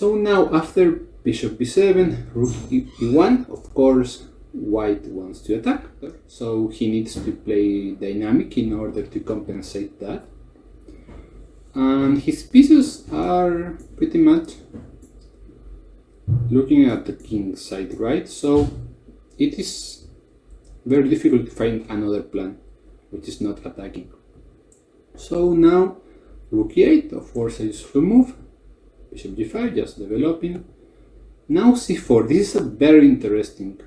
So now after bishop b7, rook e1, of course white wants to attack, so he needs to play dynamic in order to compensate that. And his pieces are pretty much looking at the king side, right? So it is very difficult to find another plan which is not attacking. So now rook e8, of course a useful move. Bishop g5, just developing. Now c4, this is a very interesting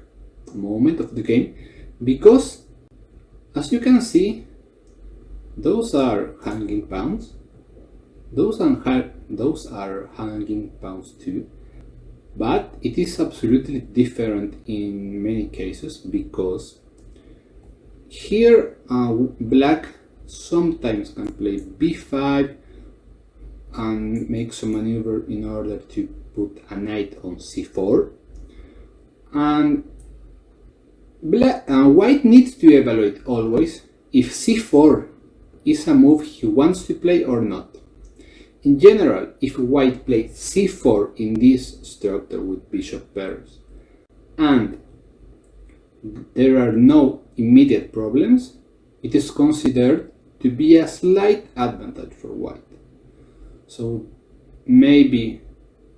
moment of the game, because as you can see, those are hanging pawns, those are hanging pawns too, but it is absolutely different in many cases, because here black sometimes can play b5 and make some maneuver in order to put a knight on c4, and white needs to evaluate always if c4 is a move he wants to play or not. In general, if white plays c4 in this structure with bishop pairs and there are no immediate problems, it is considered to be a slight advantage for white. So maybe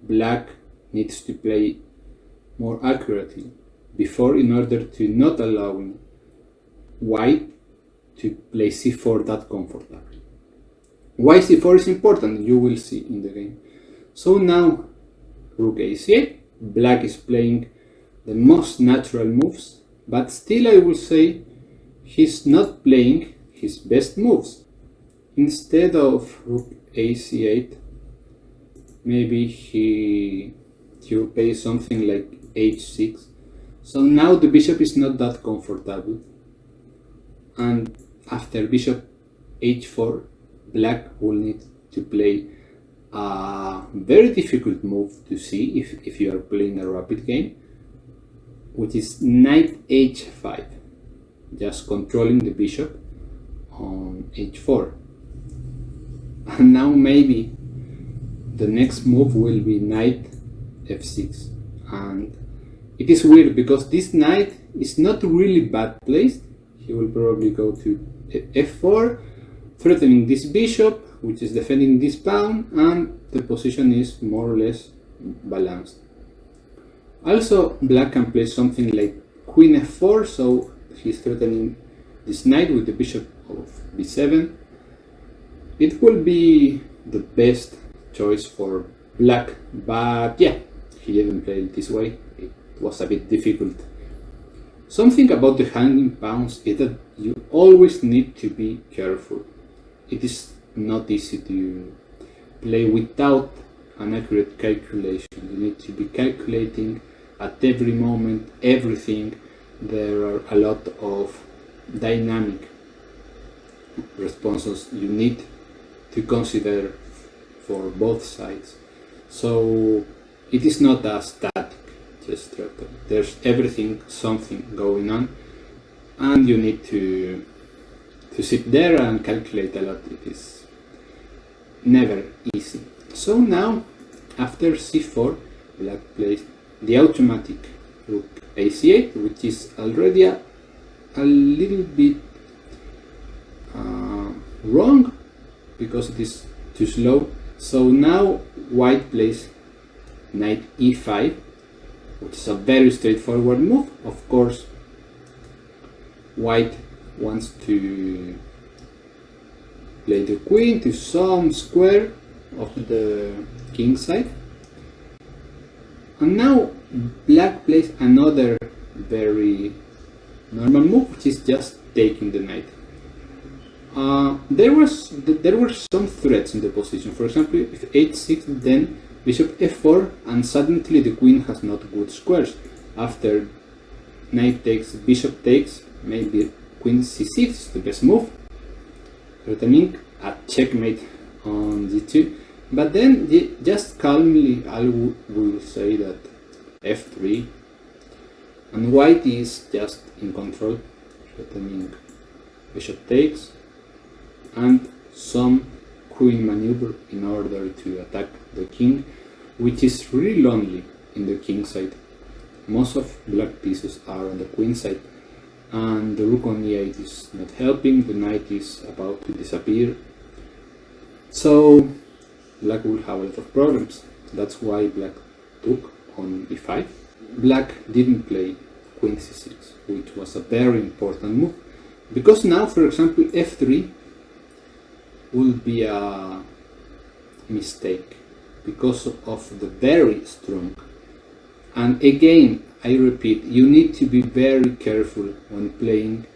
black needs to play more accurately before, in order to not allowing white to play c4 that comfortably. Why c4 is important, you will see in the game. So now rook a8, black is playing the most natural moves, but still I will say he's not playing his best moves. Instead of rook a8, maybe he will play something like h6. So now the bishop is not that comfortable, and after bishop h4, black will need to play a very difficult move to see if you are playing a rapid game, which is knight h5, just controlling the bishop on h4. And now maybe the next move will be knight f6, and it is weird because this knight is not really bad placed. He will probably go to f4, threatening this bishop, which is defending this pawn, and the position is more or less balanced. Also, black can play something like queen f4, so he's threatening this knight with the bishop of b7. It will be the best choice for black, but yeah, he didn't play it this way. It was a bit difficult. Something about the hanging pawns is that you always need to be careful. It is not easy to play without an accurate calculation. You need to be calculating at every moment everything. There are a lot of dynamic responses you need to consider for both sides. So it is not a static chess structure. There's something going on, and you need to sit there and calculate a lot. It is never easy. So now, after c4, black plays the automatic rook a8, which is already a little bit wrong because it is too slow. So now white plays knight e5, which is a very straightforward move. Of course, white wants to play the queen to some square of the king side. And now black plays another very normal move, which is just taking the knight. There were some threats in the position. For example, if h6, then bishop f4, and suddenly the queen has not good squares. After knight takes, bishop takes, maybe queen c6 is the best move, threatening a checkmate on g2. But then just calmly I will say that f3, and white is just in control, threatening bishop takes and some queen maneuver in order to attack the king. which is really lonely in the king side. Most of black pieces are on the queen side, and the rook on e8 is not helping, the knight is about to disappear. So black will have a lot of problems. That's why black took on e5. Black didn't play queen c6, which was a very important move, because now, for example, f3 will be a mistake because of the very strong. And again, I repeat, you need to be very careful when playing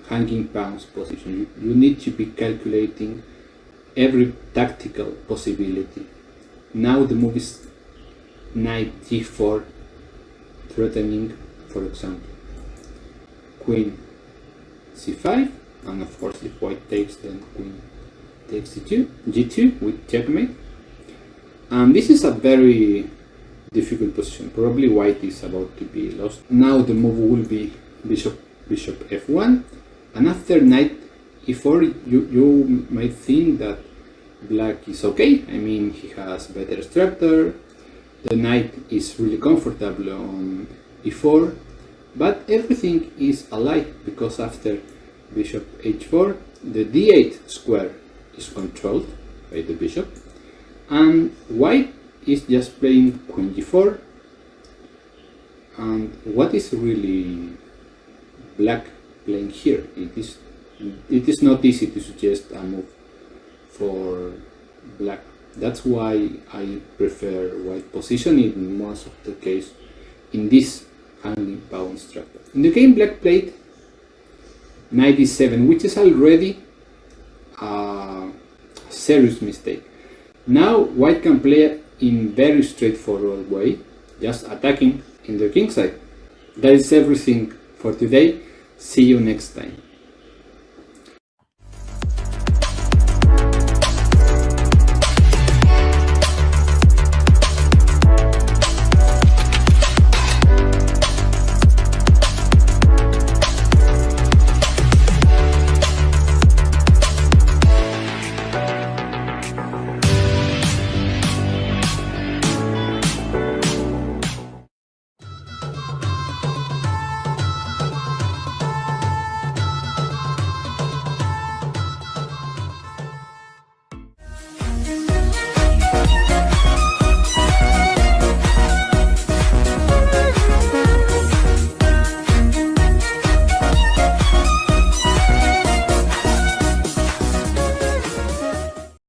hanging pawns position. You need to be calculating every tactical possibility. Now the move is knight d4, threatening, for example, queen c5, and of course if white takes, then queen takes g2 with checkmate. And this is a very difficult position. Probably white is about to be lost. Now the move will be bishop f1, and after knight e4 you might think that black is okay. I mean, he has better structure, the knight is really comfortable on e4, but everything is a lie, because after bishop h4 the d8 square is controlled by the bishop, and white is just playing queen g4. And what is really black playing here? It is not easy to suggest a move for black. That's why I prefer white position in most of the case in this hanging pawn structure. In the game, black played knight e7, which is already a serious mistake. Now white can play in very straightforward way, just attacking in the king side. That is everything for today. See you next time.